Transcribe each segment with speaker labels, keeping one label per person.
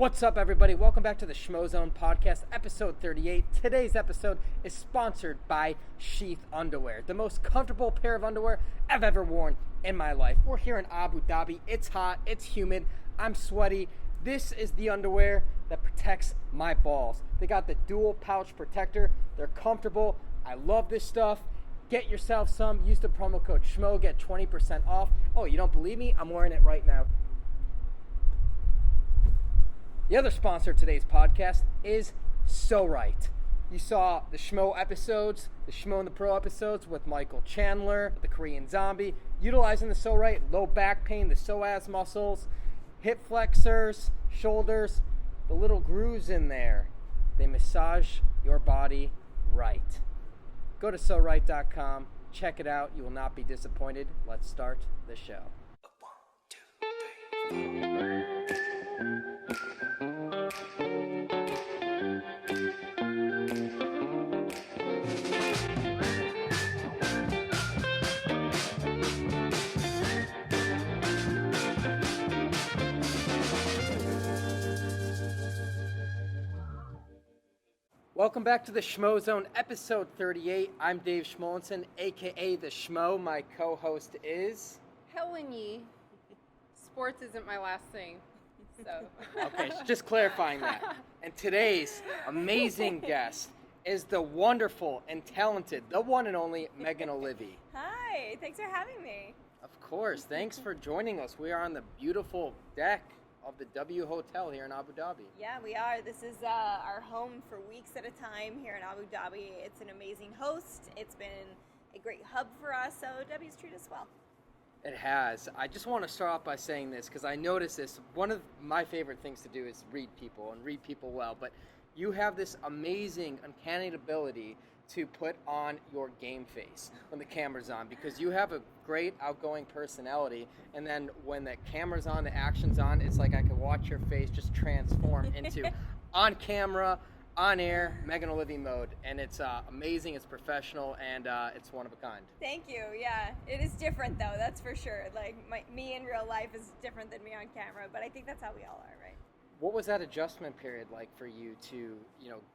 Speaker 1: What's up, everybody? Welcome back to the Schmozone podcast, episode 38. Today's episode is sponsored by Sheath Underwear, the most comfortable pair of underwear I've ever worn in my life. We're here in Abu Dhabi. It's hot, it's humid, I'm sweaty. This is the underwear that protects my balls. They got the dual pouch protector. They're comfortable. I love this stuff. Get yourself some. Use the promo code Schmo. Get 20% off. Oh, you don't believe me? I'm wearing it right now. The other sponsor of today's podcast is So Right. You saw the Schmo episodes, the Schmo and the Pro episodes with Michael Chandler, the Korean Zombie, utilizing the So Right, low back pain, the psoas muscles, hip flexors, shoulders, the little grooves in there. They massage your body right. Go to SoRight.com, check it out. You will not be disappointed. Let's start the show. 1, 2, 3. Welcome back to the Schmozone, episode 38. I'm Dave Schmulenson, a.k.a. the Schmo. My co-host is...
Speaker 2: Helen Yee. Sports isn't my last thing, so...
Speaker 1: Okay, just clarifying that. And today's amazing guest is the wonderful and talented, the one and only Megan Olivi.
Speaker 3: Hi, thanks for having me.
Speaker 1: Of course, thanks for joining us. We are on the beautiful deck of the W Hotel here in Abu Dhabi.
Speaker 3: Yeah, we are. This is our home for weeks at a time here in Abu Dhabi. It's an amazing host. It's been a great hub for us, so W's treated us well.
Speaker 1: It has. I just want to start off by saying this because I noticed this. One of my favorite things to do is read people and read people well, but you have this amazing, uncanny ability to put on your game face when the camera's on, because you have a great outgoing personality, and then when the camera's on, the action's on, it's like I could watch your face just transform into on camera, on air, Megan Olivi mode, and it's amazing, it's professional, and it's one of a kind.
Speaker 3: Thank you. Yeah, it is different though, that's for sure. Like me in real life is different than me on camera, but I think that's how we all are, right?
Speaker 1: What was that adjustment period like for you to,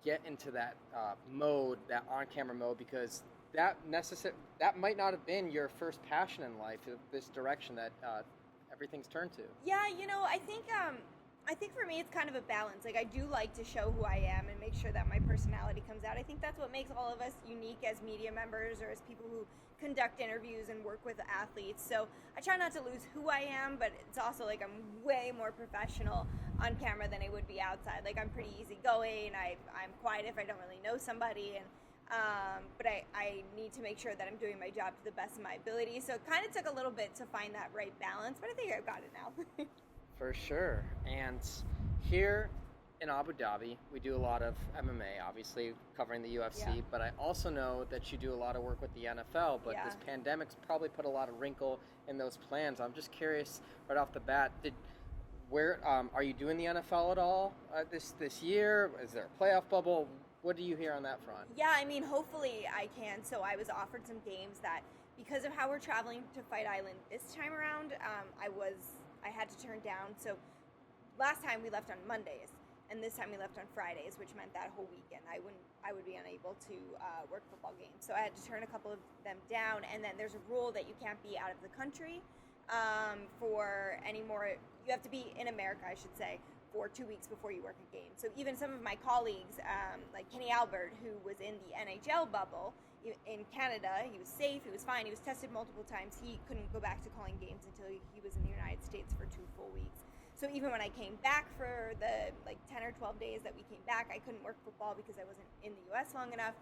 Speaker 1: get into that mode, that on-camera mode? Because that might not have been your first passion in life, this direction that everything's turned to.
Speaker 3: Yeah, I think for me it's kind of a balance. Like, I do like to show who I am and make sure that my personality comes out. I think that's what makes all of us unique as media members or as people who conduct interviews and work with athletes. So I try not to lose who I am, but it's also like I'm way more professional on camera than I would be outside. Like, I'm pretty easygoing. I'm quiet if I don't really know somebody, and but I need to make sure that I'm doing my job to the best of my ability. So it kind of took a little bit to find that right balance, but I think I've got it now.
Speaker 1: For sure. And here in Abu Dhabi, we do a lot of MMA, obviously covering the UFC,
Speaker 3: Yeah.
Speaker 1: but I also know that you do a lot of work with the NFL, but
Speaker 3: Yeah.
Speaker 1: this pandemic's probably put a lot of wrinkle in those plans. I'm just curious, right off the bat, are you doing the NFL at all this year? Is there a playoff bubble? What do you hear on that front?
Speaker 3: Yeah, I mean, hopefully I can. So I was offered some games that, because of how we're traveling to Fight Island this time around, I had to turn down. So last time we left on Mondays, and this time we left on Fridays, which meant that whole weekend I would be unable to work football games. So I had to turn a couple of them down, and then there's a rule that you can't be out of the country for any more. You have to be in America, I should say, for 2 weeks before you work a game. So even some of my colleagues, like Kenny Albert, who was in the NHL bubble in Canada, he was safe, he was fine, he was tested multiple times. He couldn't go back to calling games until he was in the United States for 2 full weeks. So even when I came back for the 10 or 12 days that we came back, I couldn't work football because I wasn't in the U.S. long enough.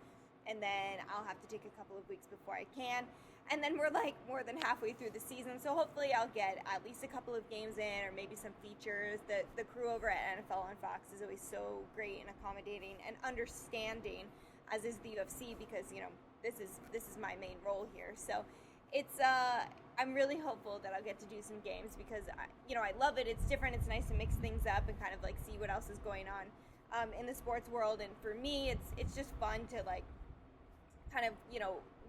Speaker 3: And then I'll have to take a couple of weeks before I can. And then we're more than halfway through the season, so hopefully I'll get at least a couple of games in, or maybe some features. The crew over at NFL on Fox is always so great and accommodating and understanding, as is the UFC, because this is my main role here. So it's I'm really hopeful that I'll get to do some games, because I love it. It's different. It's nice to mix things up and kind of see what else is going on in the sports world. And for me, it's just fun to kind of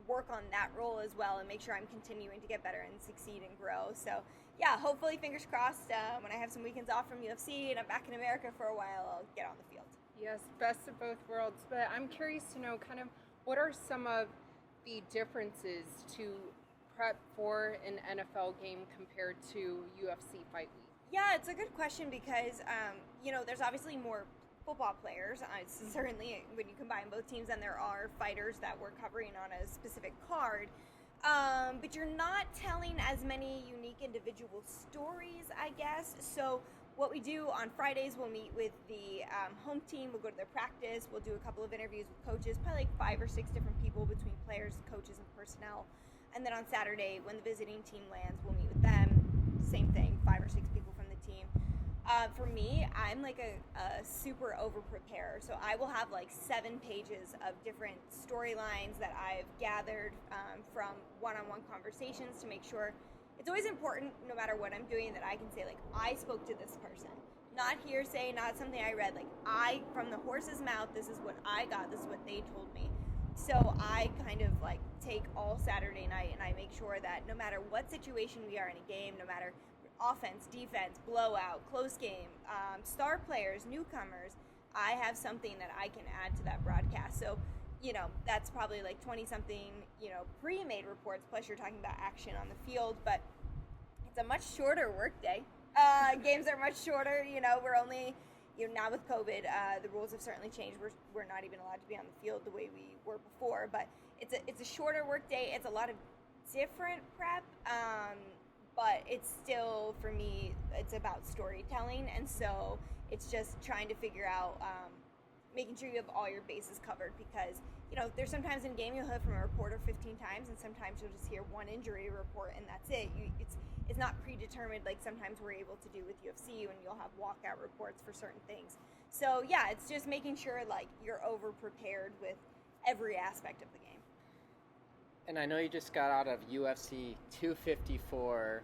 Speaker 3: work on that role as well and make sure I'm continuing to get better and succeed and grow. So yeah, hopefully, fingers crossed, when I have some weekends off from UFC and I'm back in America for a while, I'll get on the field.
Speaker 2: Yes, best of both worlds. But I'm curious to know kind of what are some of the differences to prep for an NFL game compared to UFC Fight Week?
Speaker 3: Yeah, it's a good question because, there's obviously more football players. Certainly, when you combine both teams, and there are fighters that we're covering on a specific card. But you're not telling as many unique individual stories, I guess. So what we do on Fridays, we'll meet with the home team. We'll go to their practice. We'll do a couple of interviews with coaches, probably like 5 or 6 different people between players, coaches, and personnel. And then on Saturday, when the visiting team lands, we'll meet with them. Same thing, 5 or 6 people from the team. For me, I'm like a super over-preparer. So I will have like 7 pages of different storylines that I've gathered from one-on-one conversations to make sure. It's always important, no matter what I'm doing, that I can say, like, I spoke to this person. Not hearsay, not something I read. Like, from the horse's mouth, this is what I got, this is what they told me. So I kind of, like, take all Saturday night and I make sure that no matter what situation we are in a game, no matter offense, defense, blowout, close game, star players, newcomers, I have something that I can add to that broadcast. So, that's probably like 20-something, pre-made reports, plus you're talking about action on the field, but it's a much shorter work day. Games are much shorter, we're only, now with COVID, the rules have certainly changed. We're not even allowed to be on the field the way we were before, but it's a shorter work day. It's a lot of different prep, but it's still, for me, it's about storytelling, and so it's just trying to figure out, making sure you have all your bases covered, because there's sometimes in game you'll hear from a reporter 15 times, and sometimes you'll just hear one injury report and that's it. It's not predetermined like sometimes we're able to do with UFC, when you'll have walkout reports for certain things. So yeah, it's just making sure like you're over prepared with every aspect of the game.
Speaker 1: And I know you just got out of UFC 254,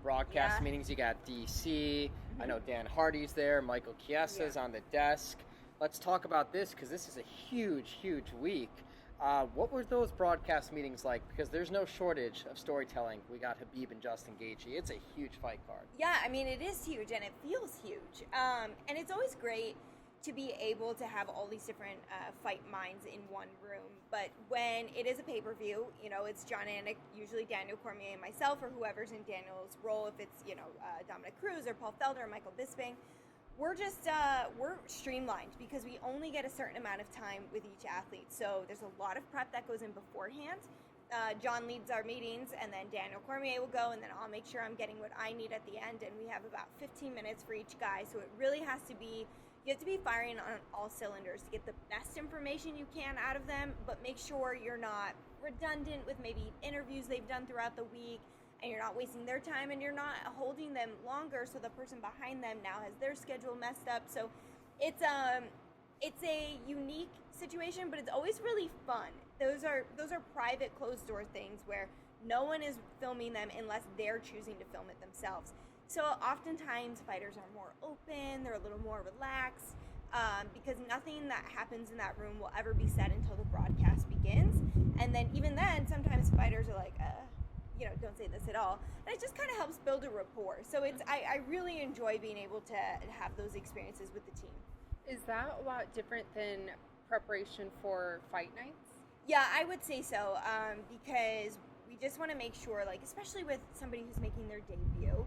Speaker 1: broadcast meetings. You got DC. Mm-hmm. I know Dan Hardy's there. Michael Chiesa's on the desk. Let's talk about this, because this is a huge, huge week. What were those broadcast meetings like? Because there's no shortage of storytelling. We got Khabib and Justin Gaethje. It's a huge fight card.
Speaker 3: Yeah, I mean, it is huge, and it feels huge. And it's always great to be able to have all these different fight minds in one room. But when it is a pay-per-view, it's John Anik, usually Daniel Cormier, and myself, or whoever's in Daniel's role, if it's, Dominic Cruz or Paul Felder or Michael Bisping. We're just, we're streamlined because we only get a certain amount of time with each athlete. So there's a lot of prep that goes in beforehand. John leads our meetings, and then Daniel Cormier will go, and then I'll make sure I'm getting what I need at the end. And we have about 15 minutes for each guy. So it really has to be, you have to be firing on all cylinders to get the best information you can out of them, but make sure you're not redundant with maybe interviews they've done throughout the week, and you're not wasting their time, and you're not holding them longer so the person behind them now has their schedule messed up. So it's a unique situation, but it's always really fun. Those are private, closed door things where no one is filming them unless they're choosing to film it themselves. So oftentimes fighters are more open, they're a little more relaxed, because nothing that happens in that room will ever be said until the broadcast begins. And then even then, sometimes fighters are like, don't say this at all. And it just kind of helps build a rapport. So I really enjoy being able to have those experiences with the team.
Speaker 2: Is that a lot different than preparation for fight nights?
Speaker 3: Yeah, I would say so, because we just want to make sure, like, especially with somebody who's making their debut,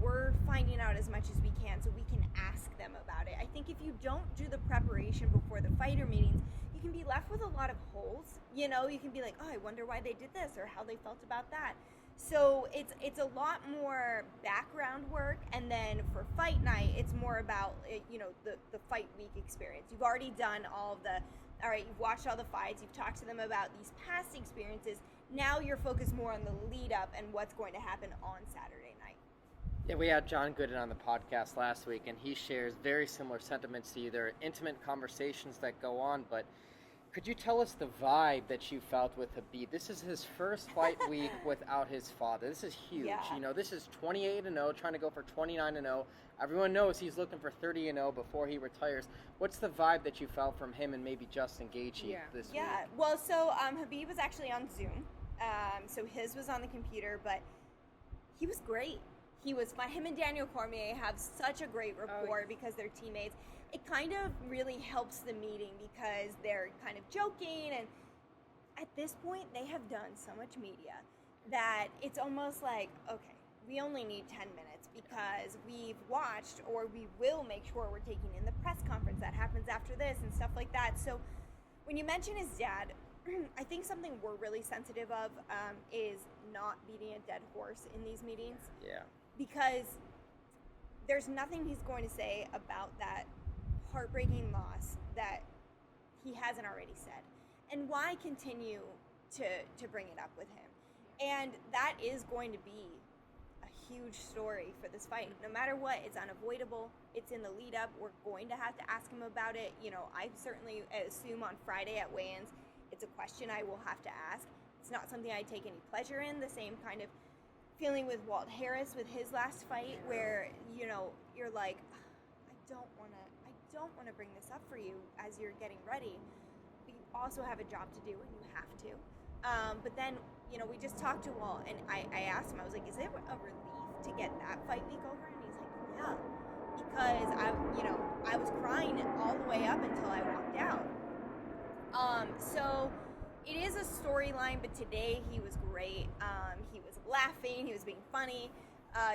Speaker 3: we're finding out as much as we can so we can ask them about it. I think if you don't do the preparation before the fighter meetings, you can be left with a lot of holes. You can be like, oh, I wonder why they did this or how they felt about that. So it's a lot more background work, and then for fight night, it's more about the fight week experience. You've already done you've watched all the fights, you've talked to them about these past experiences. Now you're focused more on the lead up and what's going to happen on Saturday night.
Speaker 1: Yeah, we had John Gooden on the podcast last week, and he shares very similar sentiments to you. There are intimate conversations that go on, but could you tell us the vibe that you felt with Khabib? This is his first fight week without his father. This is huge.
Speaker 3: Yeah.
Speaker 1: This is 28-0, trying to go for 29-0. Everyone knows he's looking for 30-0 before he retires. What's the vibe that you felt from him and maybe Justin Gaethje this week?
Speaker 3: Yeah, well, so Khabib was actually on Zoom. So his was on the computer, but he was great. He was fun. Him and Daniel Cormier have such a great rapport because they're teammates. It kind of really helps the meeting because they're kind of joking, and at this point they have done so much media that it's almost like, okay, we only need 10 minutes because we've watched, or we will make sure we're taking in the press conference that happens after this and stuff like that. So when you mention his dad, I think something we're really sensitive of is not beating a dead horse in these meetings.
Speaker 1: Yeah.
Speaker 3: Because there's nothing he's going to say about that heartbreaking loss that he hasn't already said. And why continue to bring it up with him? And that is going to be a huge story for this fight. No matter what, it's unavoidable. It's in the lead up. We're going to have to ask him about it. You know, I certainly assume on Friday at weigh-ins, it's a question I will have to ask. It's not something I take any pleasure in. The same kind of feeling with Walt Harris with his last fight, where, you know, you're like, I don't want to bring this up for you as you're getting ready, but you also have a job to do and you have to. But then, you know, we just talked to Walt, and I asked him, I was like, is it a relief to get that fight week over? And he's like, yeah, because I was crying all the way up until I walked out. So it is a storyline, but today he was great. He was laughing, he was being funny.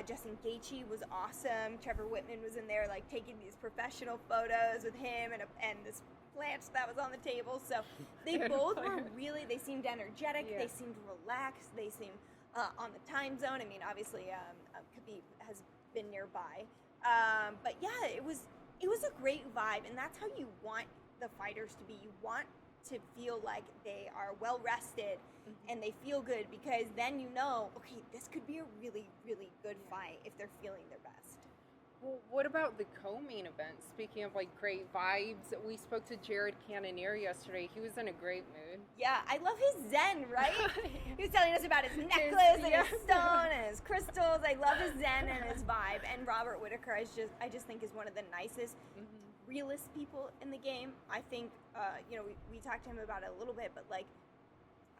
Speaker 3: Justin Gaethje was awesome. Trevor Whitman was in there, like, taking these professional photos with him and this plant that was on the table. So they both were really, they seemed energetic. Yeah. They seemed relaxed. They seemed on the time zone. I mean, obviously, Khabib has been nearby. But yeah, it was a great vibe, and that's how you want the fighters to be. You want to feel like they are well rested and they feel good, because then you know, okay, this could be a really, really good fight if they're feeling their best.
Speaker 2: Well, what about the co-main event? Speaking of, like, great vibes, we spoke to Jared Cannonier yesterday. He was in a great mood.
Speaker 3: Yeah, I love his zen, right? He was telling us about his necklace and his stone and his crystals. I love his zen and his vibe. And Robert Whittaker, I just think is one of the nicest, realist people in the game. I think, we talked to him about it a little bit, but, like,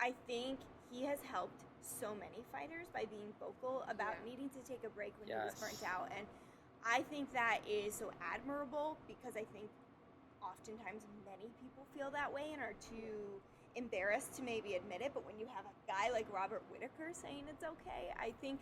Speaker 3: I think he has helped so many fighters by being vocal about needing to take a break when he was burnt out. And I think that is so admirable, because I think oftentimes many people feel that way and are too embarrassed to maybe admit it. But when you have a guy like Robert Whittaker saying it's okay, I think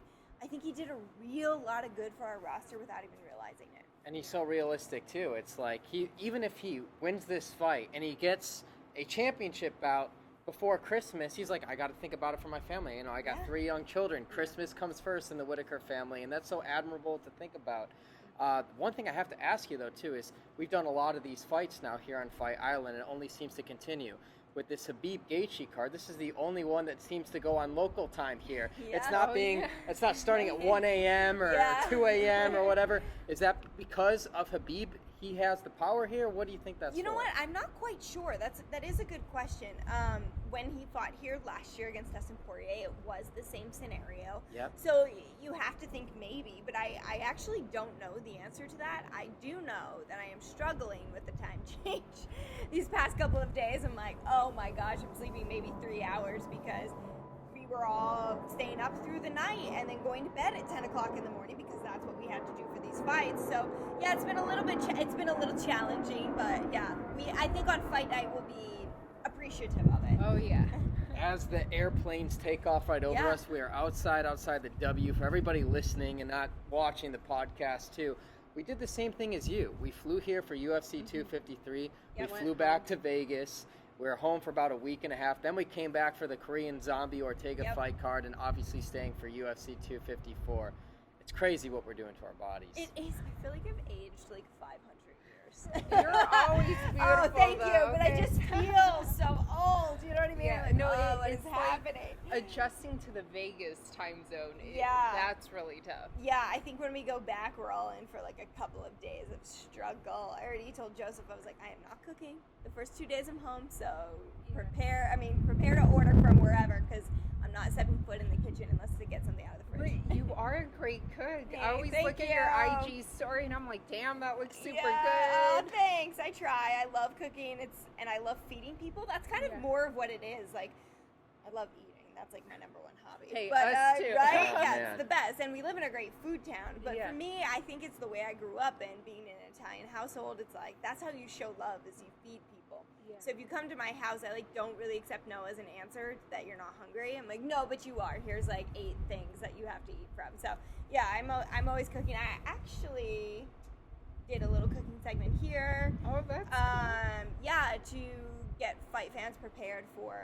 Speaker 3: he did a real lot of good for our roster without even realizing it.
Speaker 1: And he's so realistic too. It's like, even if he wins this fight and he gets a championship bout before Christmas, he's like, I got to think about it for my family. You know, I got 3 young children. Christmas comes first in the Whittaker family, and that's so admirable to think about. One thing I have to ask you, though, too, is we've done a lot of these fights now here on Fight Island, and it only seems to continue. With this Khabib Gaethje card, this is the only one that seems to go on local time here.
Speaker 3: Yeah.
Speaker 1: It's not starting at 1 a.m. or 2 a.m. or whatever. Is that because of Khabib? He has the power here? What do you think that's
Speaker 3: You know
Speaker 1: for?
Speaker 3: what? I'm not quite sure. That is a good question. When he fought here last year against Dustin Poirier, it was the same scenario.
Speaker 1: Yep.
Speaker 3: So you have to think maybe, but I actually don't know the answer to that. I do know that I am struggling with the time change. These past couple of days, I'm like, oh my gosh, I'm sleeping maybe 3 hours because we were all staying up through the night and then going to bed at 10 o'clock in the morning, because that's what we had to do for these fights. So yeah, it's been a little challenging, but yeah, I think on fight night we'll be appreciative of it.
Speaker 2: Oh yeah.
Speaker 1: As the airplanes take off right over us, we are outside the W. For everybody listening and not watching the podcast too, we did the same thing as you. We flew here for UFC 253. We flew back to Vegas. We were home for about a week and a half. Then we came back for the Korean Zombie Ortega fight card, and obviously staying for UFC 254. It's crazy what we're doing to our bodies.
Speaker 3: It is. I feel like I've aged like 500 years.
Speaker 2: You're always beautiful.
Speaker 3: Oh, thank you.
Speaker 2: Though,
Speaker 3: but
Speaker 2: okay?
Speaker 3: I just feel so old. You know what I mean?
Speaker 2: Yeah,
Speaker 3: Like,
Speaker 2: no,
Speaker 3: what is
Speaker 2: it's
Speaker 3: happening?
Speaker 2: Like adjusting to the Vegas time zone.
Speaker 3: Yeah.
Speaker 2: That's really tough.
Speaker 3: Yeah, I think when we go back, we're all in for like a couple of days of struggle. I already told Joseph, I was like, I am not cooking the first 2 days I'm home, so prepare to order from wherever, because I'm not stepping foot in the kitchen unless to get something out of the fridge.
Speaker 2: But you are a great cook.
Speaker 3: Hey,
Speaker 2: I always look at your IG story and I'm like, damn, that looks super good.
Speaker 3: Oh, thanks. I try. I love cooking. And I love feeding people. That's kind of more of what it is. Like, I love eating. That's like my number one hobby.
Speaker 2: Hey,
Speaker 3: but,
Speaker 2: us too.
Speaker 3: Right?
Speaker 1: Oh,
Speaker 3: yeah,
Speaker 1: man.
Speaker 3: it's the best. And we live in a great food town. But
Speaker 2: Yeah.
Speaker 3: for me, I think it's the way I grew up in being in an Italian household. It's like, that's how you show love is you feed people.
Speaker 2: Yeah.
Speaker 3: So if you come to my house, I like don't really accept no as an answer that you're not hungry. I'm like, no, but you are. Here's like 8 things that you have to eat from. So yeah, I'm always cooking. I actually did a little cooking segment here.
Speaker 2: Oh, that's
Speaker 3: Yeah, to get fight fans prepared for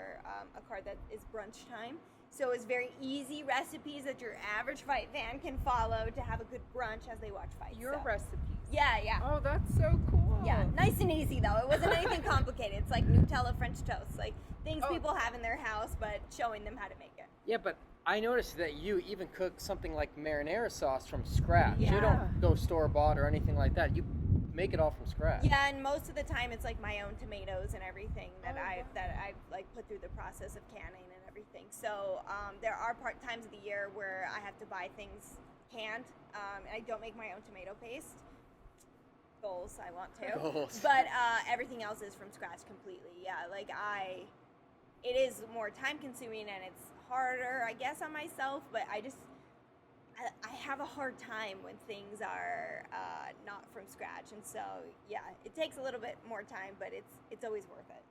Speaker 3: a card that is brunch time. So it's very easy recipes that your average fight fan can follow to have a good brunch as they watch fights.
Speaker 2: your
Speaker 3: so.
Speaker 2: recipes.
Speaker 3: Yeah.
Speaker 2: Oh, that's so cool.
Speaker 3: Yeah, nice and easy though. It wasn't anything complicated. It's like Nutella French toast, like things
Speaker 2: Oh.
Speaker 3: people have in their house, but showing them how to make it.
Speaker 1: Yeah, but I noticed that you even cook something like marinara sauce from scratch. You
Speaker 3: Yeah.
Speaker 1: don't go store-bought or anything like that. You make it all from scratch.
Speaker 3: Yeah, and most of the time it's like my own tomatoes and everything that
Speaker 2: Oh,
Speaker 3: I've like put through the process of canning and everything. So there are times of the year where I have to buy things canned, and I don't make my own tomato paste. Goals, I want to.
Speaker 1: Goals.
Speaker 3: But everything else is from scratch completely. Yeah, like it is more time consuming and it's harder, I guess, on myself. But I have a hard time when things are not from scratch, and so yeah, it takes a little bit more time, but it's always worth it.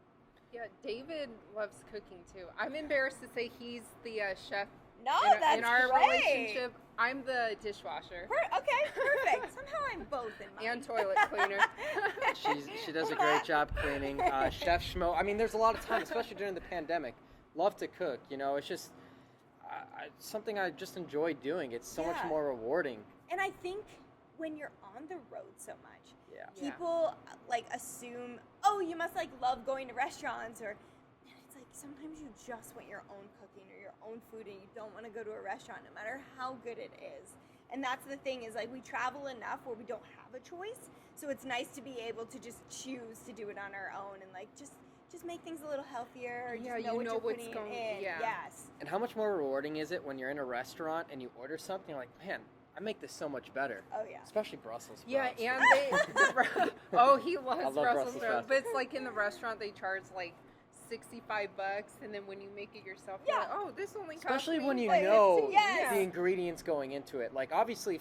Speaker 2: Yeah, David loves cooking too. I'm embarrassed to say he's the chef
Speaker 3: No,
Speaker 2: in
Speaker 3: that's
Speaker 2: our
Speaker 3: great.
Speaker 2: relationship. I'm the dishwasher
Speaker 3: Okay, perfect. Somehow I'm both in mine.
Speaker 2: and toilet cleaner.
Speaker 1: She does a great job cleaning. Chef Schmo. I mean, there's a lot of time, especially during the pandemic. Love to cook. You know, it's just something I just enjoy doing. It's so much
Speaker 3: Yeah.
Speaker 1: more rewarding.
Speaker 3: And I think when you're on the road so much,
Speaker 1: Yeah.
Speaker 2: Yeah.
Speaker 3: people like assume, oh, you must like love going to restaurants, or and it's like sometimes you just want your own cooking or your own food, and you don't want to go to a restaurant no matter how good it is. And that's the thing, is like we travel enough where we don't have a choice, so it's nice to be able to just choose to do it on our own and like just make things a little healthier, or
Speaker 2: Yeah,
Speaker 3: just know
Speaker 2: you
Speaker 3: what
Speaker 2: know
Speaker 3: you're
Speaker 2: what's
Speaker 3: putting
Speaker 2: going-
Speaker 3: in.
Speaker 2: yeah.
Speaker 3: Yes.
Speaker 1: And how much more rewarding is it when you're in a restaurant and you order something, you're like, man, I make this so much better.
Speaker 3: Oh yeah.
Speaker 1: Especially Brussels sprouts.
Speaker 2: Yeah, and oh, he loves
Speaker 1: I love
Speaker 2: Brussels
Speaker 1: Brussels
Speaker 2: sprouts.
Speaker 1: sprouts.
Speaker 2: But it's like in the restaurant they charge like $65, and then when you make it yourself, you're
Speaker 3: Yeah.
Speaker 2: like, oh, this only cost
Speaker 1: Especially
Speaker 2: me
Speaker 1: when you
Speaker 3: Wait,
Speaker 1: know
Speaker 3: yes.
Speaker 1: the ingredients going into it. Like, obviously,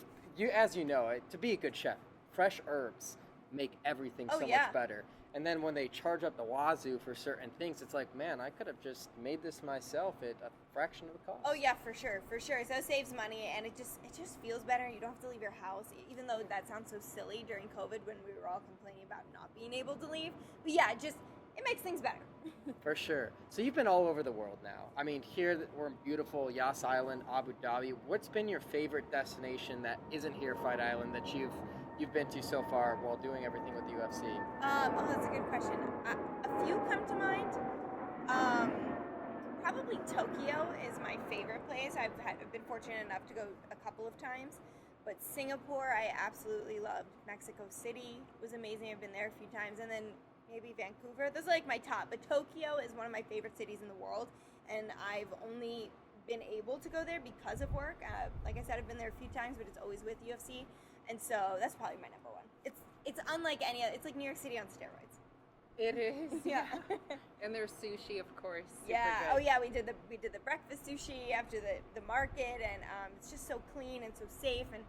Speaker 1: as you know, to be a good chef, fresh herbs make everything
Speaker 3: Oh,
Speaker 1: so
Speaker 3: yeah.
Speaker 1: much better. And then when they charge up the wazoo for certain things, it's like, man, I could have just made this myself at a fraction of the cost.
Speaker 3: Oh yeah, for sure. So it saves money, and it just feels better. You don't have to leave your house, even though that sounds so silly during COVID when we were all complaining about not being able to leave. But yeah, it makes things better.
Speaker 1: For sure. So you've been all over the world now. I mean, here we're in beautiful Yas Island, Abu Dhabi. What's been your favorite destination that isn't here, Fight Island, that you've been to so far while doing everything with the UFC?
Speaker 3: Oh, that's a good question. A few come to mind. Probably Tokyo is my favorite place. I've been fortunate enough to go a couple of times. But Singapore, I absolutely loved. Mexico City was amazing. I've been there a few times. And then maybe Vancouver. Those are like my top. But Tokyo is one of my favorite cities in the world. And I've only been able to go there because of work. Like I said, I've been there a few times, but it's always with UFC. And so that's probably my number one. It's unlike any other. It's like New York City on steroids.
Speaker 2: It is.
Speaker 3: Yeah.
Speaker 2: And there's sushi, of course. Super
Speaker 3: Yeah.
Speaker 2: Good.
Speaker 3: Oh yeah. We did the breakfast sushi after the market, and it's just so clean and so safe, and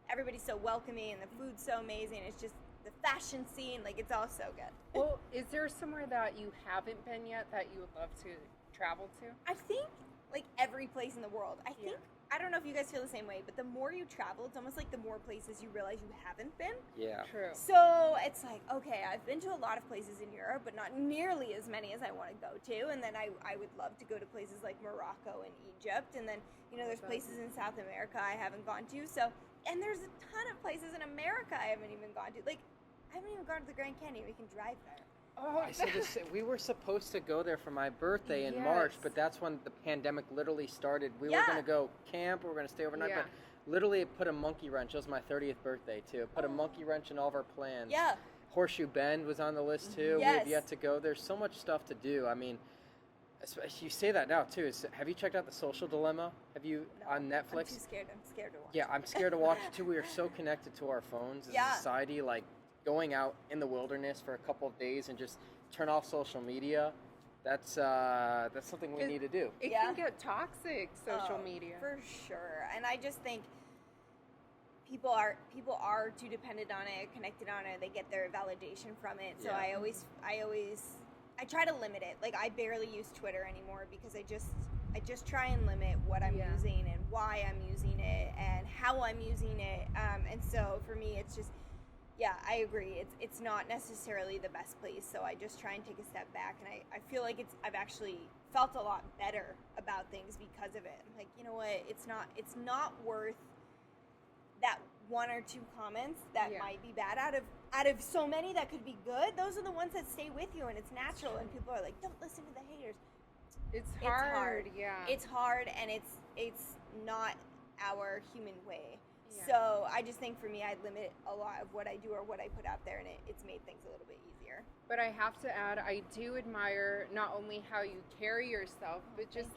Speaker 3: everybody's so welcoming, and the food's so amazing. It's just the fashion scene, like it's all so good.
Speaker 2: Well, is there somewhere that you haven't been yet that you would love to travel to?
Speaker 3: I think like every place in the world. I think I don't know if you guys feel the same way, but the more you travel, it's almost like the more places you realize you haven't been.
Speaker 1: Yeah.
Speaker 2: True.
Speaker 3: So it's like, okay, I've been to a lot of places in Europe, but not nearly as many as I want to go to. And then I would love to go to places like Morocco and Egypt. And then, you know, there's places in South America I haven't gone to. So, and there's a ton of places in America I haven't even gone to. Like, I haven't even gone to the Grand Canyon. We can drive there.
Speaker 2: Oh,
Speaker 1: I said this, we were supposed to go there for my birthday in March,
Speaker 2: Yes.
Speaker 1: but that's when the pandemic literally started. We were
Speaker 3: Yeah.
Speaker 1: going to go camp, we were going to stay overnight,
Speaker 2: Yeah.
Speaker 1: but literally it put a monkey wrench. It was my 30th birthday, too. It put a monkey wrench in all of our plans.
Speaker 3: Yeah.
Speaker 1: Horseshoe Bend was on the list, too. We
Speaker 3: Yes.
Speaker 1: have yet to go. There's so much stuff to do. I mean, you say that now, too. Have you checked out The Social Dilemma? Have you
Speaker 3: No,
Speaker 1: on Netflix?
Speaker 3: I'm too scared. I'm scared to watch.
Speaker 1: Yeah, I'm scared to watch it, too. We are so connected to our phones as
Speaker 3: Yeah.
Speaker 1: a society, like going out in the wilderness for a couple of days and just turn off social media. That's something we need to do.
Speaker 2: It
Speaker 3: Yeah.
Speaker 2: can get toxic, social media.
Speaker 3: For sure. And I just think people are too dependent on it, connected on it. They get their validation from it. So
Speaker 1: Yeah.
Speaker 3: I try to limit it. Like, I barely use Twitter anymore because I just try and limit what I'm using and why I'm using it and how I'm using it. And so for me, it's just, I agree. It's not necessarily the best place. So I just try and take a step back. And I feel like I've actually felt a lot better about things because of it. I'm like, you know what? It's not worth that one or two comments that might be bad out of so many that could be good. Those are the ones that stay with you, and it's natural. And people are like, don't listen to the haters.
Speaker 2: It's hard. Yeah.
Speaker 3: It's hard, and it's not our human way.
Speaker 2: Yeah.
Speaker 3: So I just think for me, I limit a lot of what I do or what I put out there, and it's made things a little bit easier.
Speaker 2: But I have to add, I do admire not only how you carry yourself, but just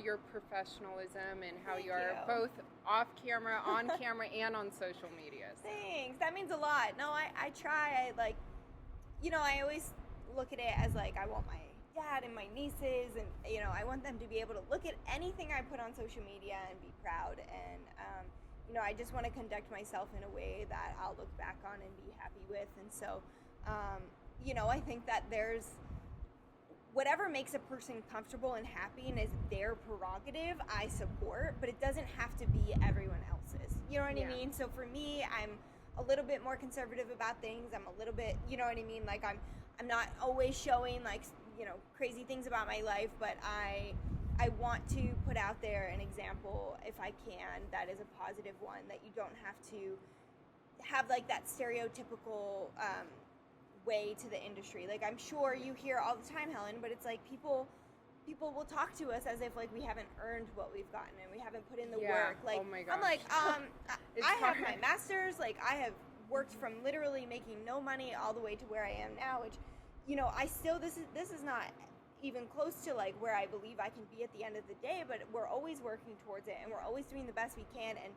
Speaker 2: your professionalism and how you are both off camera, on camera, and on social media. So.
Speaker 3: Thanks. That means a lot. No, I try. I always look at it as like, I want my dad and my nieces, and I want them to be able to look at anything I put on social media and be proud. And I just want to conduct myself in a way that I'll look back on and be happy with. And so, I think that there's whatever makes a person comfortable and happy and is their prerogative, I support, but it doesn't have to be everyone else's. You know what I mean? So for me, I'm a little bit more conservative about things. I'm a little bit, you know what I mean? Like, I'm not always showing crazy things about my life, but I want to put out there an example, if I can, that is a positive one, that you don't have to have like that stereotypical way to the industry. Like, I'm sure you hear all the time, Helen, but it's like people will talk to us as if like we haven't earned what we've gotten and we haven't put in the work. Like,
Speaker 2: oh my gosh.
Speaker 3: I'm like, I have
Speaker 2: hard.
Speaker 3: my master's, like I have worked from literally making no money all the way to where I am now, which, I still, this is not even close to like where I believe I can be at the end of the day, but we're always working towards it, and we're always doing the best we can, and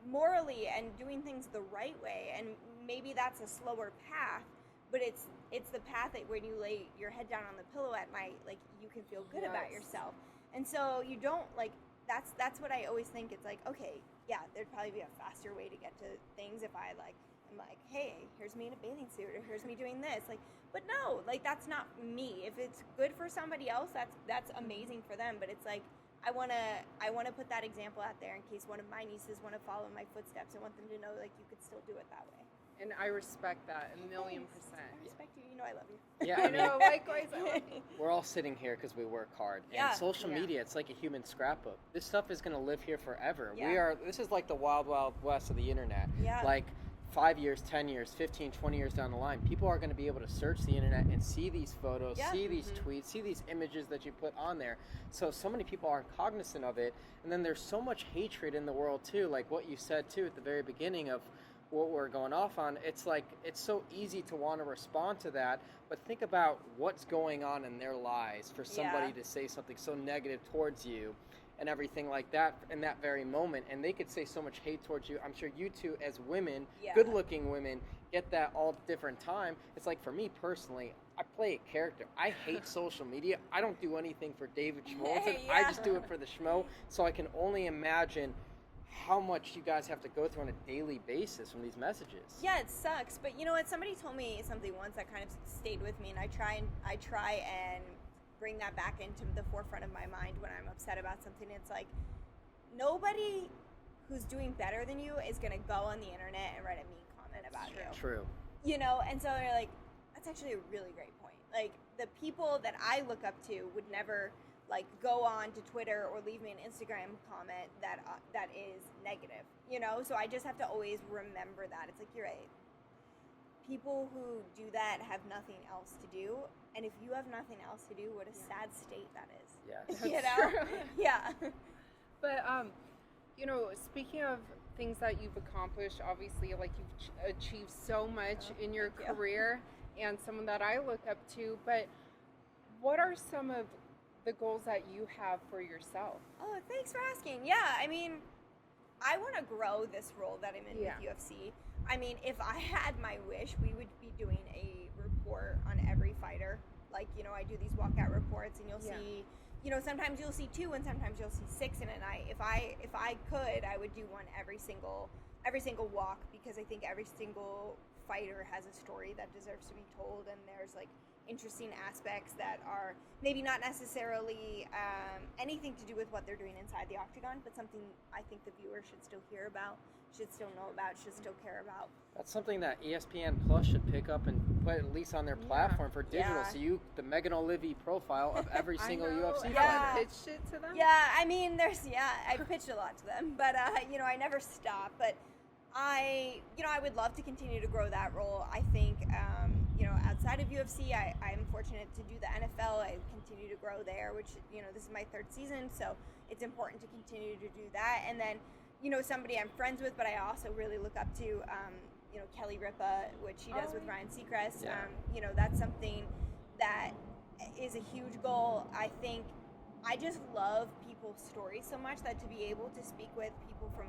Speaker 3: morally, and doing things the right way. And maybe that's a slower path, but it's the path that when you lay your head down on the pillow at night, like, you can feel good about yourself. And so you don't, like, that's what I always think. It's like, okay, yeah, there'd probably be a faster way to get to things if I like, I'm like, hey, here's me in a bathing suit, or here's me doing this, like, but no, like, that's not me. If it's good for somebody else, that's amazing for them. But it's like, I wanna put that example out there in case one of my nieces want to follow in my footsteps. I want them to know, like, you could still do it that way.
Speaker 2: And I respect that 1,000,000%.
Speaker 3: I respect you. You know I love you.
Speaker 1: Yeah,
Speaker 2: I know, likewise. I love you.
Speaker 1: We're all sitting here because we work hard.
Speaker 3: Yeah.
Speaker 1: And social media, it's like a human scrapbook. This stuff is going to live here forever.
Speaker 3: Yeah.
Speaker 1: This is like the wild, wild west of the internet.
Speaker 3: Yeah.
Speaker 1: Like 5 years, 10 years, 15, 20 years down the line, people are going to be able to search the internet and see these photos, see these tweets, see these images that you put on there. So many people aren't cognizant of it. And then there's so much hatred in the world too, like what you said too at the very beginning of what we're going off on. It's like, it's so easy to want to respond to that, but think about what's going on in their lives for somebody to say something so negative towards you and everything like that in that very moment. And they could say so much hate towards you. I'm sure you two as women, good-looking women, get that all different time. It's like, for me personally, I play a character. I hate social media. I don't do anything for David Schmulenson. I just do it for the Schmo. So I can only imagine how much you guys have to go through on a daily basis from these messages. Yeah,
Speaker 3: it sucks, but you know what? Somebody told me something once that kind of stayed with me, and I try and bring that back into the forefront of my mind when I'm upset about something. It's like, nobody who's doing better than you is gonna go on the internet and write a mean comment about you.
Speaker 1: True.
Speaker 3: And so they're like, that's actually a really great point. Like, the people that I look up to would never like go on to Twitter or leave me an Instagram comment that is negative, So I just have to always remember that. It's like, you're right. People who do that have nothing else to do, and if you have nothing else to do, what a sad state that is.
Speaker 1: Yes.
Speaker 2: True.
Speaker 3: Yeah.
Speaker 2: But speaking of things that you've accomplished, obviously, like, you've achieved so much in your career, and someone that I look up to. But what are some of the goals that you have for yourself?
Speaker 3: Oh, thanks for asking. Yeah, I mean, I want to grow this role that I'm in with UFC. I mean, if I had my wish, we would be doing a report on every fighter, Like, you know, I do these walkout reports, and you'll
Speaker 2: Yeah.
Speaker 3: see, you know, sometimes you'll see 2 and sometimes you'll see 6 in a night. If I could, I would do one every single walk, because I think every single fighter has a story that deserves to be told, and there's like interesting aspects that are maybe not necessarily anything to do with what they're doing inside the octagon, but something I think the viewer should still hear about, should still know about, should still care about.
Speaker 1: That's something that ESPN Plus should pick up and put at least on their platform for digital.
Speaker 3: Yeah.
Speaker 1: So the Megan Olivi profile of every single UFC
Speaker 2: Have
Speaker 1: fighter.
Speaker 2: you pitched it to them?
Speaker 3: Yeah, I mean, I've pitched a lot to them, but you know, I never stop. But I would love to continue to grow that role. I think, you know, outside of UFC, I'm fortunate to do the NFL. I continue to grow there, which, you know, this is my 3rd season, so it's important to continue to do that. And then, you know, somebody I'm friends with, but I also really look up to, you know, Kelly Ripa, which she does with Ryan Seacrest.
Speaker 1: Yeah.
Speaker 3: You know, that's something that is a huge goal. I think I just love people's stories so much that to be able to speak with people from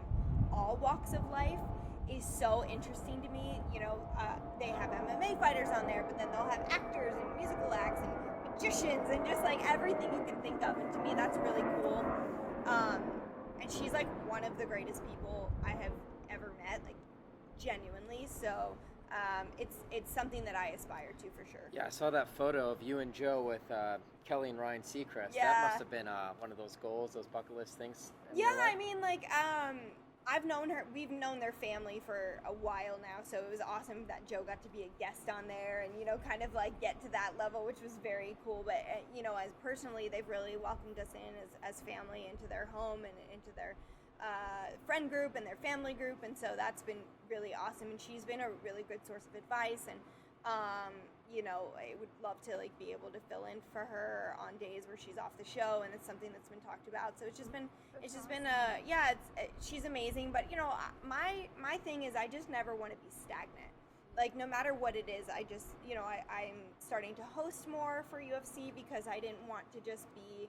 Speaker 3: all walks of life is so interesting to me. You know, they have MMA fighters on there, but then they'll have actors and musical acts and magicians and just like everything you can think of. And to me, that's really cool. And she's like one of the greatest people I have ever met, like genuinely. So it's something that I aspire to for sure.
Speaker 1: Yeah, I saw that photo of you and Joe with Kelly and Ryan Seacrest.
Speaker 3: Yeah.
Speaker 1: That must have been one of those goals, those bucket list things.
Speaker 3: Yeah, I mean, like, I've known her, we've known their family for a while now, so it was awesome that Joe got to be a guest on there and, you know, kind of like get to that level, which was very cool. But, you know, as personally, they've really welcomed us in as family into their home and into their friend group and their family group, and so that's been really awesome. And she's been a really good source of advice, and you know, I would love to like be able to fill in for her on days where she's off the show, and it's something that's been talked about. So it's just been she's amazing. But you know, my thing is I just never want to be stagnant. Like no matter what it is, I just, you know, I'm starting to host more for UFC because I didn't want to just be,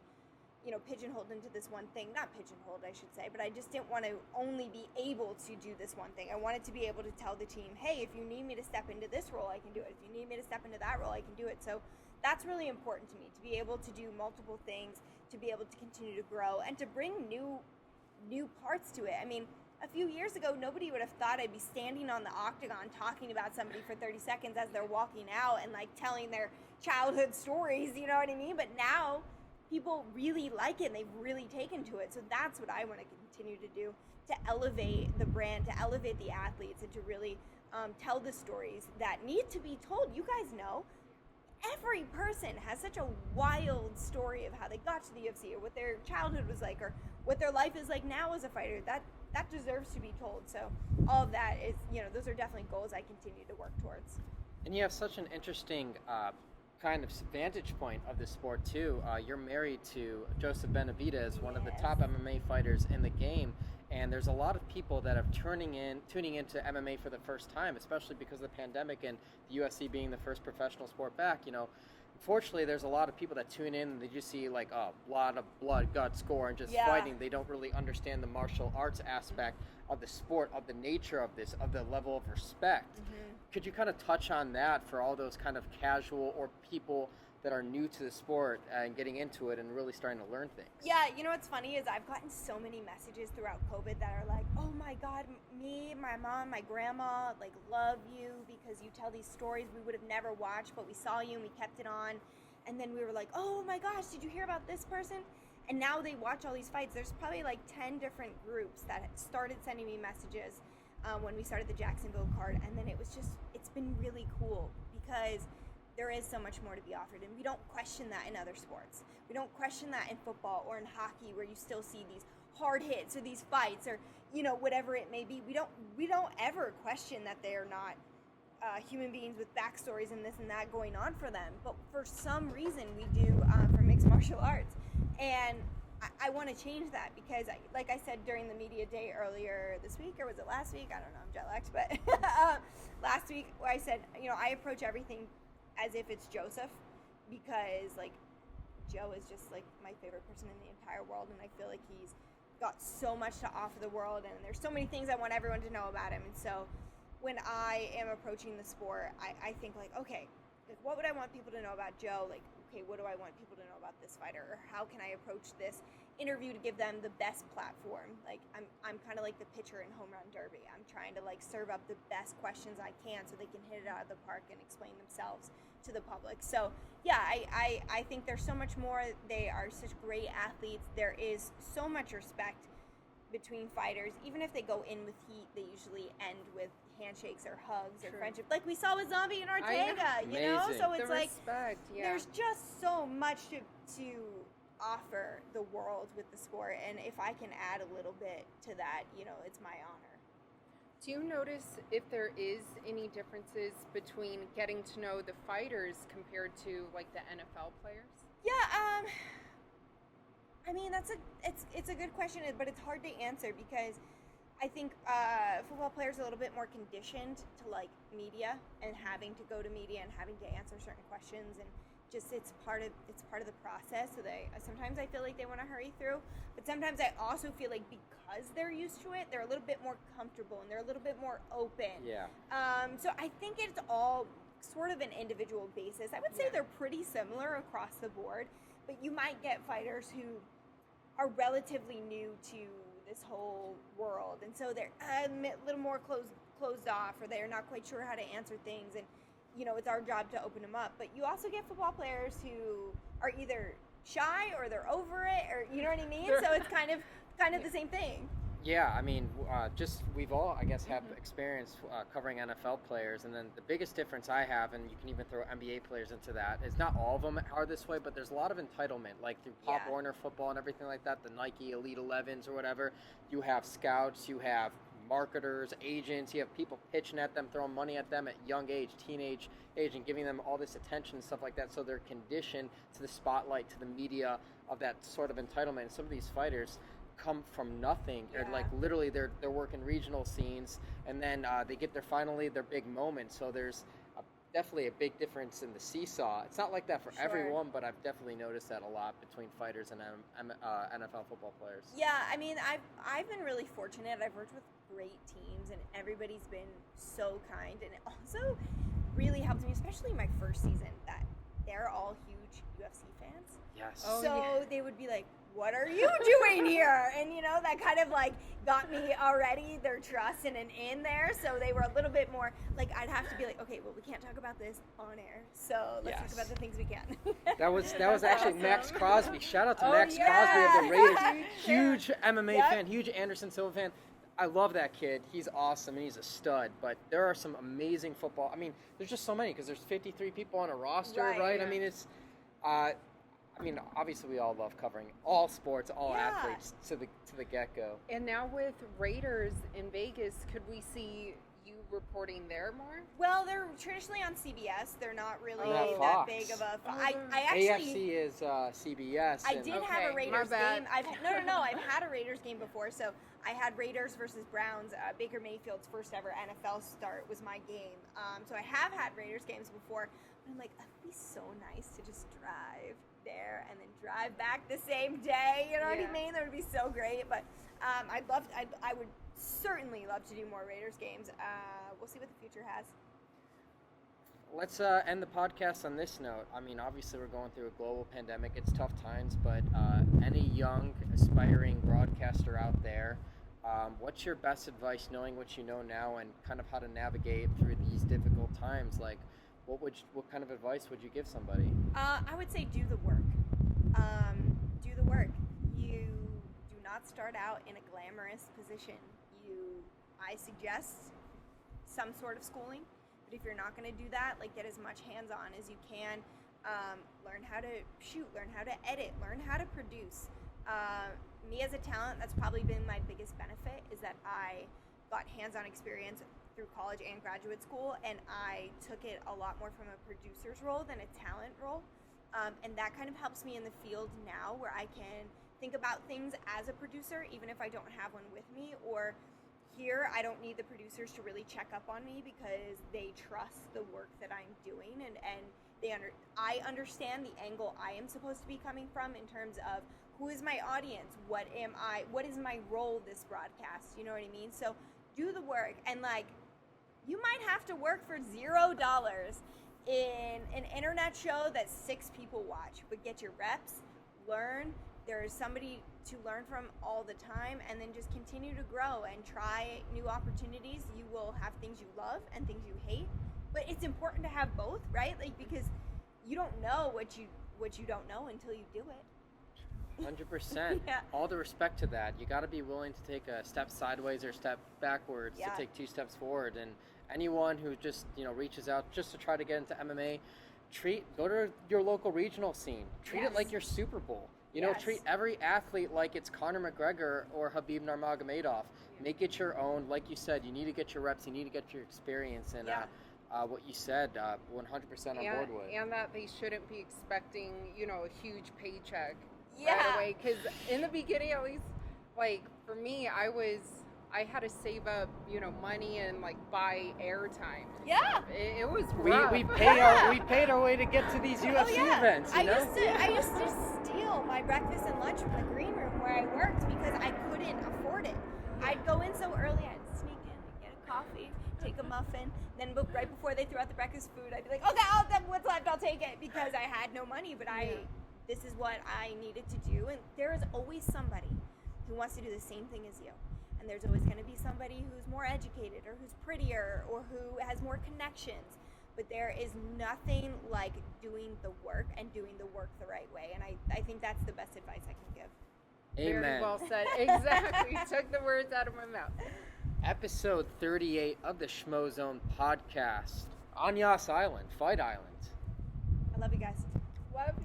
Speaker 3: you know, pigeonholed into this one thing. Not pigeonholed, I should say, but I just didn't want to only be able to do this one thing. I wanted to be able to tell the team, hey, if you need me to step into this role, I can do it. If you need me to step into that role, I can do it. So that's really important to me, to be able to do multiple things, to be able to continue to grow, and to bring new parts to it. I mean, a few years ago, nobody would have thought I'd be standing on the octagon talking about somebody for 30 seconds as they're walking out and like telling their childhood stories, you know what I mean? But now people really like it and they've really taken to it. So that's what I want to continue to do, to elevate the brand, to elevate the athletes, and to really tell the stories that need to be told. You guys know, every person has such a wild story of how they got to the UFC or what their childhood was like or what their life is like now as a fighter. That deserves to be told. So all of that is, you know, those are definitely goals I continue to work towards.
Speaker 1: And you have such an interesting kind of vantage point of the sport too. You're married to Joseph Benavidez, one of the top MMA fighters in the game, and there's a lot of people that are tuning into MMA for the first time, especially because of the pandemic and the UFC being the first professional sport back. You know, unfortunately, there's a lot of people that tune in and they just see like a lot of blood, guts, gore, and just fighting. They don't really understand the martial arts aspect of the sport, of the nature of this, of the level of respect. Mm-hmm. Could you kind of touch on that for all those kind of casual or people that are new to the sport and getting into it and really starting to learn things?
Speaker 3: Yeah, you know what's funny is I've gotten so many messages throughout COVID that are like, oh my God, me, my mom, my grandma, like love you because you tell these stories we would have never watched, but we saw you and we kept it on. And then we were like, oh my gosh, did you hear about this person? And now they watch all these fights. There's probably like 10 different groups that started sending me messages when we started the Jacksonville card. And then it's been really cool because there is so much more to be offered, and we don't question that in other sports. We don't question that in football or in hockey, where you still see these hard hits or these fights or, you know, whatever it may be. We don't ever question that they are not human beings with backstories and this and that going on for them. But for some reason, we do for mixed martial arts, and I want to change that because, like I said during the media day earlier this week, or was it last week? I don't know. I'm jet lagged, but last week where I said, you know, I approach everything as if it's Joseph, because like Joe is just like my favorite person in the entire world, and I feel like he's got so much to offer the world, and there's so many things I want everyone to know about him. And so when I am approaching the sport, I think like, okay, like, what would I want people to know about Joe? Like, okay, what do I want people to know about this fighter? Or how can I approach this interview to give them the best platform? Like, I'm kind of like the pitcher in home run derby. I'm trying to like serve up the best questions I can so they can hit it out of the park and explain themselves to the public. So yeah, I think there's so much more. They are such great athletes. There is so much respect between fighters. Even if they go in with heat, they usually end with handshakes or hugs or friendship, like we saw with Zombie and Ortega, you know? So it's like,
Speaker 2: respect,
Speaker 3: there's just so much to offer the world with the sport, and if I can add a little bit to that, you know, it's my honor.
Speaker 2: Do you notice if there is any differences between getting to know the fighters compared to like the NFL players?
Speaker 3: Yeah, I mean, it's a good question, but it's hard to answer because I think football players are a little bit more conditioned to like media and having to go to media and having to answer certain questions, and just it's part of the process. So sometimes I feel like they want to hurry through, but sometimes I also feel like because they're used to it, they're a little bit more comfortable and they're a little bit more open.
Speaker 1: Yeah.
Speaker 3: So I think it's all sort of an individual basis. I would say they're pretty similar across the board, but you might get fighters who are relatively new to this whole world, and so they're a little more closed off, or they're not quite sure how to answer things, and you know, it's our job to open them up. But you also get football players who are either shy or they're over it, or you know what I mean. So it's kind of the same thing.
Speaker 1: Yeah, I mean, we've all, I guess, have experience covering NFL players, and then the biggest difference I have, and you can even throw NBA players into that, is not all of them are this way, but there's a lot of entitlement, like through Pop Warner football and everything like that, the Nike Elite 11s or whatever. You have scouts, you have marketers, agents, you have people pitching at them, throwing money at them at young age, teenage age, and giving them all this attention and stuff like that, so they're conditioned to the spotlight, to the media, of that sort of entitlement. And some of these fighters come from nothing, or like literally they're working regional scenes, and then they get finally their big moment. So there's definitely a big difference in the seesaw. It's not like that for everyone, but I've definitely noticed that a lot between fighters and NFL football players.
Speaker 3: Yeah, I mean, I've been really fortunate. I've worked with great teams, and everybody's been so kind, and it also really helped me, especially my first season, that they're all huge UFC fans.
Speaker 1: Yes.
Speaker 3: They would be like, what are you doing here? And you know, that kind of like got me already their trust and an in there. So they were a little bit more like, I'd have to be like, okay, well, we can't talk about this on air, so let's talk about the things we can.
Speaker 1: That was actually awesome. Max Crosby. Shout out to Max Crosby of the Raiders. Huge MMA fan, huge Anderson Silva fan. I love that kid. He's awesome, and he's a stud. But there are some amazing football. I mean, there's just so many because there's 53 people on a roster, right?
Speaker 2: Yeah.
Speaker 1: I mean, it's. I mean, obviously, we all love covering all sports, all athletes to the get-go.
Speaker 2: And now with Raiders in Vegas, could we see you reporting there more?
Speaker 3: Well, they're traditionally on CBS. They're not really
Speaker 1: Fox.
Speaker 3: that big of a. I actually.
Speaker 1: AFC is CBS.
Speaker 3: I did have a Raiders game. I've had a Raiders game before. So I had Raiders versus Browns. Baker Mayfield's first ever NFL start was my game. So I have had Raiders games before. But I'm like, it would be so nice to just drive there and then drive back the same day. You know what I mean? That would be so great. But I would certainly love to do more Raiders games. We'll see what the future has.
Speaker 1: Let's end the podcast on this note. I mean, obviously we're going through a global pandemic. It's tough times, but any young, aspiring broadcaster out there, what's your best advice, knowing what you know now and kind of how to navigate through these difficult times? Like, what kind of advice would you give somebody?
Speaker 3: I would say do the work. Do the work. You do not start out in a glamorous position. I suggest some sort of schooling, but if you're not going to do that, like, get as much hands-on as you can. Learn how to shoot, learn how to edit, learn how to produce. Me as a talent, that's probably been my biggest benefit, is that I got hands-on experience through college and graduate school, and I took it a lot more from a producer's role than a talent role. And that kind of helps me in the field now, where I can think about things as a producer, even if I don't have one with me. Or here, I don't need the producers to really check up on me because they trust the work that I'm doing, and I understand the angle I am supposed to be coming from in terms of who is my audience, what is my role this broadcast, you know what I mean? So do the work, and like, you might have to work for $0. in an internet show that 6 people watch, but get your reps, learn. There's somebody to learn from all the time, and then just continue to grow and try new opportunities. You will have things you love and things you hate, but it's important to have both, right? Like, because you don't know what you don't know until you do it.
Speaker 1: 100%.
Speaker 3: Yeah.
Speaker 1: All the respect to that. You got to be willing to take a step sideways or step backwards to take 2 steps forward. And anyone who just reaches out just to try to get into MMA, go to your local regional scene. Treat it like your Super Bowl. Treat every athlete like it's Conor McGregor or Khabib Nurmagomedov. Make it your own. Like you said, you need to get your reps. You need to get your experience. And what you said, 100% on board with. And
Speaker 2: that they shouldn't be expecting, a huge paycheck
Speaker 3: Yeah.
Speaker 2: right away. Because in the beginning, at least, like, for me, I had to save up, money and, like, buy airtime.
Speaker 3: Yeah.
Speaker 2: It was rough.
Speaker 1: We paid our way to get to these UFC events,
Speaker 3: I used to steal my breakfast and lunch from the green room where I worked because I couldn't afford it. I'd go in so early, I'd sneak in and get a coffee, take a muffin, then right before they threw out the breakfast food, I'd be like, okay, what's left, I'll take it, because I had no money, but this is what I needed to do. And there is always somebody who wants to do the same thing as you. And there's always going to be somebody who's more educated or who's prettier or who has more connections. But there is nothing like doing the work and doing the work the right way. And I think that's the best advice I can give.
Speaker 1: Amen.
Speaker 2: Very well said. Exactly. Took the words out of my mouth.
Speaker 1: Episode 38 of the Schmozone podcast on Yas Island, Fight Island.
Speaker 3: I love you guys.
Speaker 2: Love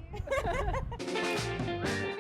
Speaker 2: you.